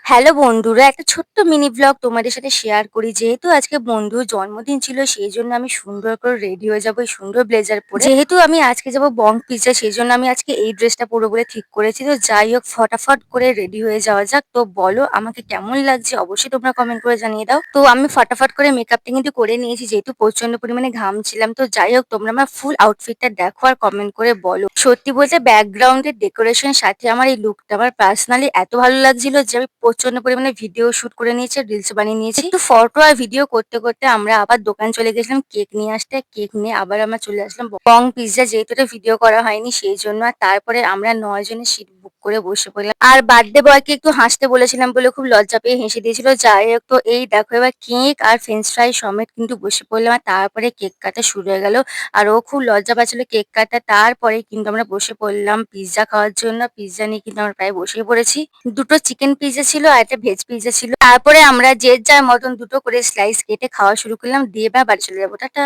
Hello বন্ধুরা, একটা ছোট্ট মিনি ব্লগ তোমাদের সাথে শেয়ার করি। যেহেতু আজকে বন্ধুর জন্মদিন ছিল, সেইজন্য আমি সুন্দর করে রেডি হয়ে যাবো এই সুন্দর ব্লেজার পরে। যেহেতু আমি আজকে যাবো বং পিজ্জা, সেইজন্য আমি আজকে এই ড্রেসটা পরবো বলে ঠিক করেছি। তো যাই হোক, ফটাফট করে রেডি হয়ে যাওয়া যাক। তো বলো আমাকে কেমন লাগছে, অবশ্যই তোমরা কমেন্ট করে জানিয়ে দাও। তো আমি ফটাফট করে মেকআপটা কিন্তু করে নিয়েছি, যেহেতু প্রচন্ড পরিমাণে ঘামছিলাম। তো যাই হোক, তোমরা আমার ফুল আউটফিটটা দেখো আর কমেন্ট করে বলো। সত্যি বলতে ব্যাকগ্রাউন্ডের ডেকোরেশন সাথে আমার এই লুকটা আমার পার্সোনালি এত ভালো লাগছিল যে আমি প্রচন্ড পরিমাণে ভিডিও শুট করে নিয়েছি, রিলস বানিয়ে নিয়েছি। একটু ফটো আর ভিডিও করতে করতে আমরা আবার দোকান চলে গেছিলাম কেক নিয়ে আসতে। কেক নিয়ে আবার আমরা চলে আসলাম বং পিৎজা, যেহেতু এটা ভিডিও করা হয়নি সেই জন্য। আর তারপরে আমরা 9 জনের সিট বুক করে বসে পড়লাম। আর বার্থডে বয়কে একটু হাসতে বলেছিলাম বলে খুব লজ্জা পেয়ে হেসে দিয়েছিল। যাই হোক, তো এই দেখো এবার কেক আর ফ্রেঞ্চ ফ্রাই সমেত কিন্তু বসে পড়লাম। আর তারপরে কেক কাটা শুরু হয়ে গেল। আর ও খুব লজ্জা পাচ্ছিল কেক কাটা। তারপরে কিন্তু আমরা বসে পড়লাম পিৎজা খাওয়ার জন্য। পিৎজা নিয়ে কিন্তু আমরা প্রায় বসেই পড়েছি। দুটো চিকেন পিৎজা ছিল আর একটা ভেজ পিৎজা ছিল। তারপরে আমরা যে যার মতন দুটো করে স্লাইস কেটে খাওয়া শুরু করলাম, দিয়ে এবার বাড়ি চলে যাবো। টাটা।